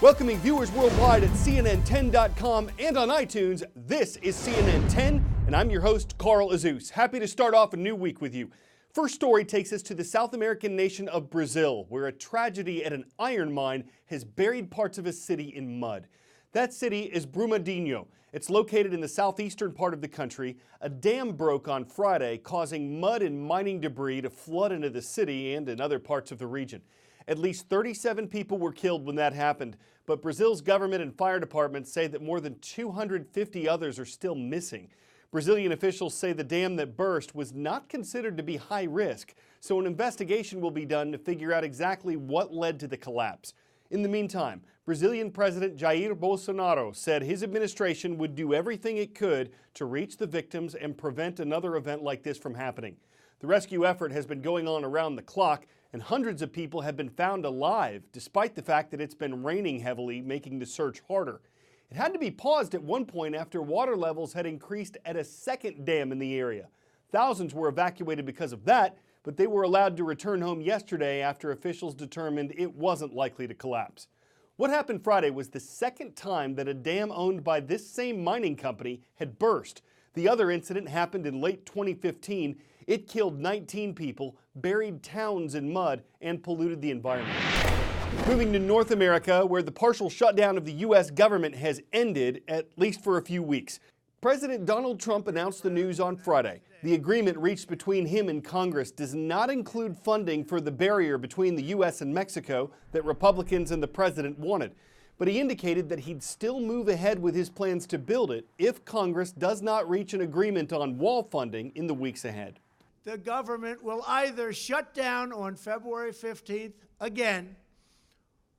Welcoming viewers worldwide at CNN10.com and on iTunes, this is CNN 10, and I'm your host, Carl Azus. Happy to start off a new week with you. First story takes us to the South American nation of Brazil, where a tragedy at an iron mine has buried parts of a city in mud. That city is Brumadinho. It's located in the southeastern part of the country. A dam broke on Friday, causing mud and mining debris to flood into the city and in other parts of the region. At least 37 people were killed when that happened, but Brazil's government and fire departments say that more than 250 others are still missing. Brazilian officials say the dam that burst was not considered to be high risk, so an investigation will be done to figure out exactly what led to the collapse. In the meantime, Brazilian President Jair Bolsonaro said his administration would do everything it could to reach the victims and prevent another event like this from happening. The rescue effort has been going on around the clock, and hundreds of people have been found alive, despite the fact that it's been raining heavily, making the search harder. It had to be paused at one point after water levels had increased at a second dam in the area. Thousands were evacuated because of that, but they were allowed to return home yesterday after officials determined it wasn't likely to collapse. What happened Friday was the second time that a dam owned by this same mining company had burst. The other incident happened in late 2015. It killed 19 people, buried towns in mud, and polluted the environment. Moving to North America, where the partial shutdown of the U.S. government has ended, at least for a few weeks. President Donald Trump announced the news on Friday. The agreement reached between him and Congress does not include funding for the barrier between the U.S. and Mexico that Republicans and the president wanted. But he indicated that he'd still move ahead with his plans to build it if Congress does not reach an agreement on wall funding in the weeks ahead. The government will either shut down on February 15th again,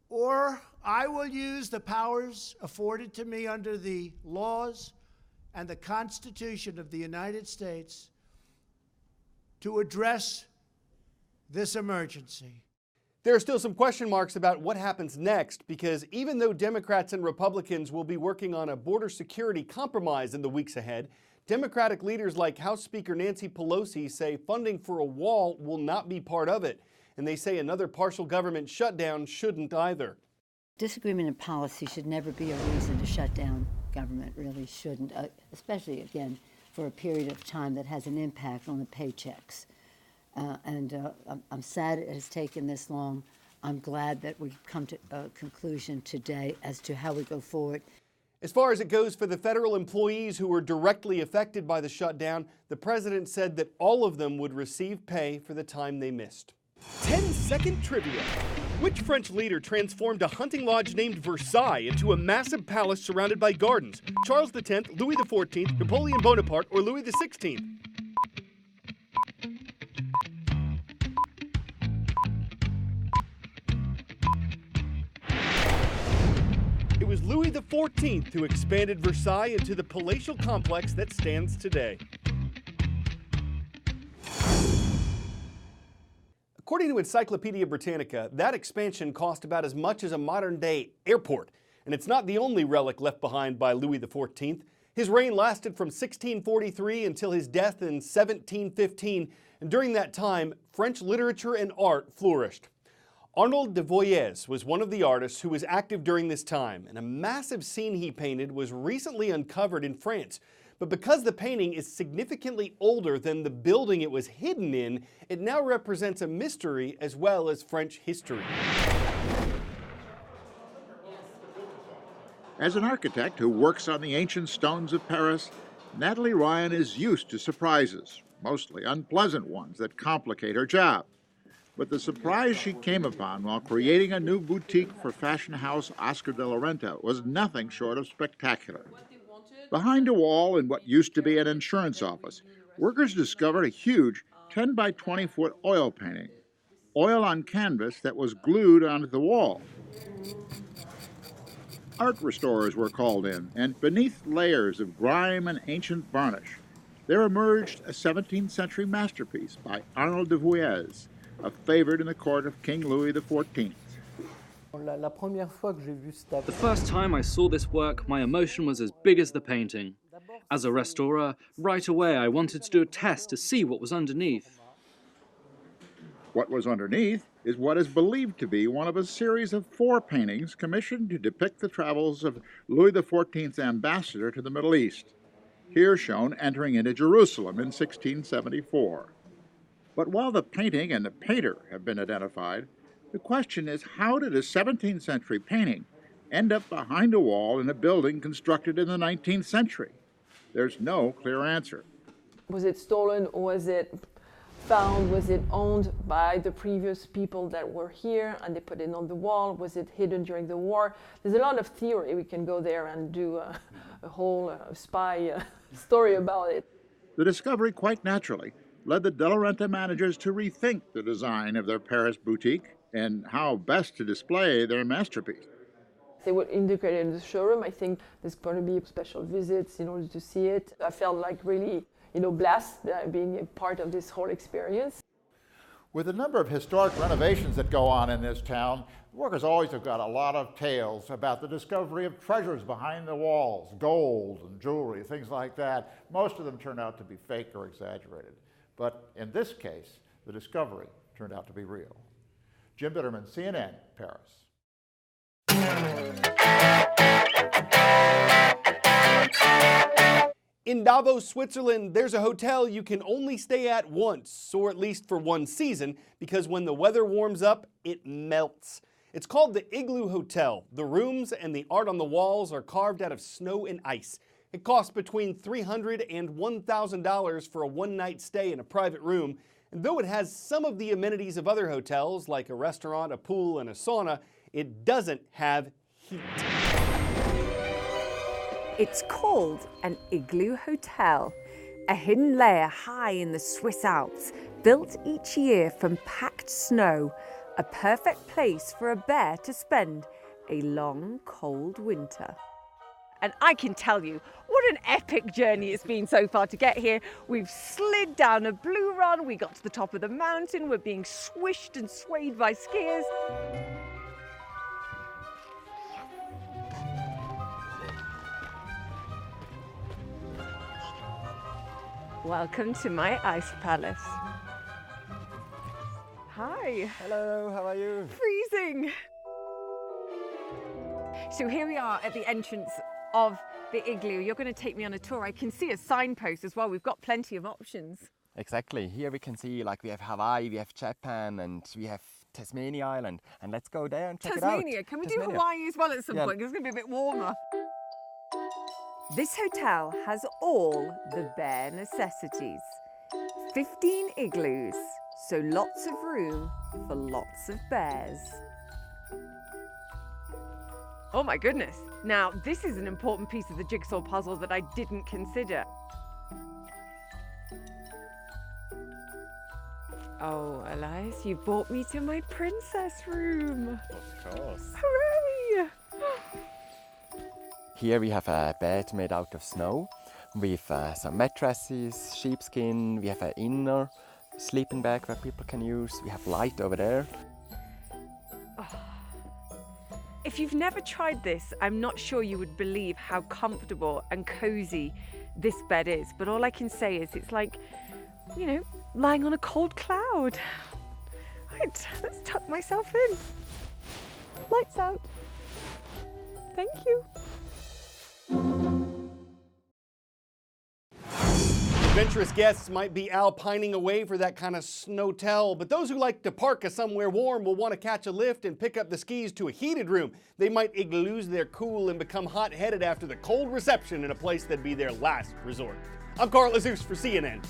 or I will use the powers afforded to me under the laws and the Constitution of the United States to address this emergency. There are still some question marks about what happens next, because even though Democrats and Republicans will be working on a border security compromise in the weeks ahead, Democratic leaders like House Speaker Nancy Pelosi say funding for a wall will not be part of it, and they say another partial government shutdown shouldn't either. Disagreement in policy should never be a reason to shut down government, really shouldn't, especially, again, for a period of time that has an impact on the paychecks. I'm sad it has taken this long. I'm glad that we've come to a conclusion today as to how we go forward. As far as it goes for the federal employees who were directly affected by the shutdown, the president said that all of them would receive pay for the time they missed. 10-second trivia. Which French leader transformed a hunting lodge named Versailles into a massive palace surrounded by gardens? Charles X, Louis XIV, Napoleon Bonaparte, or Louis XVI? It was Louis XIV who expanded Versailles into the palatial complex that stands today. According to Encyclopedia Britannica, that expansion cost about as much as a modern-day airport. And it's not the only relic left behind by Louis XIV. His reign lasted from 1643 until his death in 1715, and during that time, French literature and art flourished. Arnold de Voyez was one of the artists who was active during this time, and a massive scene he painted was recently uncovered in France. But because the painting is significantly older than the building it was hidden in, it now represents a mystery as well as French history. As an architect who works on the ancient stones of Paris, Natalie Ryan is used to surprises, mostly unpleasant ones that complicate her job. But the surprise she came upon while creating a new boutique for fashion house Oscar de la Renta was nothing short of spectacular. Behind a wall in what used to be an insurance office, workers discovered a huge 10 by 20 foot oil painting, oil on canvas that was glued onto the wall. Art restorers were called in, and beneath layers of grime and ancient varnish, there emerged a 17th century masterpiece by Arnold de Voyez, a favorite in the court of King Louis XIV. The first time I saw this work, my emotion was as big as the painting. As a restorer, right away I wanted to do a test to see what was underneath. What was underneath is what is believed to be one of a series of 4 paintings commissioned to depict the travels of Louis XIV's ambassador to the Middle East, here shown entering into Jerusalem in 1674. But while the painting and the painter have been identified, the question is, how did a 17th century painting end up behind a wall in a building constructed in the 19th century? There's no clear answer. Was it stolen, or was it found? Was it owned by the previous people that were here and they put it on the wall? Was it hidden during the war? There's a lot of theory. We can go there and do a whole spy story about it. The discovery, quite naturally, led the De Laurentiis managers to rethink the design of their Paris boutique and how best to display their masterpiece. They would integrate it in the showroom. I think there's going to be special visits in order to see it. I felt like really, blessed being a part of this whole experience. With the number of historic renovations that go on in this town, workers always have got a lot of tales about the discovery of treasures behind the walls, gold and jewelry, things like that. Most of them turn out to be fake or exaggerated. But in this case, the discovery turned out to be real. Jim Bitterman, CNN, Paris. In Davos, Switzerland, there's a hotel you can only stay at once, or at least for one season, because when the weather warms up, it melts. It's called the Igloo Hotel. The rooms and the art on the walls are carved out of snow and ice. It costs between $300 and $1,000 for a one-night stay in a private room, and though it has some of the amenities of other hotels, like a restaurant, a pool, and a sauna, it doesn't have heat. It's called an igloo hotel, a hidden layer high in the Swiss Alps, built each year from packed snow, a perfect place for a bear to spend a long, cold winter. And I can tell you, what an epic journey it's been so far to get here. We've slid down a blue run, we got to the top of the mountain, we're being swished and swayed by skiers. Welcome to my ice palace. Hi. Hello, how are you? Freezing. So here we are at the entrance of the igloo. You're going to take me on a tour. I can see a signpost as well. We've got plenty of options. Exactly. Here we can see, like, we have Hawaii, we have Japan, and we have Tasmania Island. And let's go there and check it out. Tasmania. Can we do Hawaii as well at some point? It's going to be a bit warmer. This hotel has all the bare necessities. 15 igloos, so lots of room for lots of bears. Oh my goodness. Now, this is an important piece of the jigsaw puzzle that I didn't consider. Oh, Elias, you brought me to my princess room. Of course. Hooray! Here we have a bed made out of snow with some mattresses, sheepskin. We have an inner sleeping bag that people can use. We have light over there. If you've never tried this, I'm not sure you would believe how comfortable and cozy this bed is. But all I can say is it's like, lying on a cold cloud. Right, let's tuck myself in. Lights out. Thank you. Adventurous guests might be alpining away for that kind of snowtel, but those who like to park somewhere warm will want to catch a lift and pick up the skis to a heated room. They might lose their cool and become hot-headed after the cold reception in a place that'd be their last resort. I'm Carl Azus for CNN.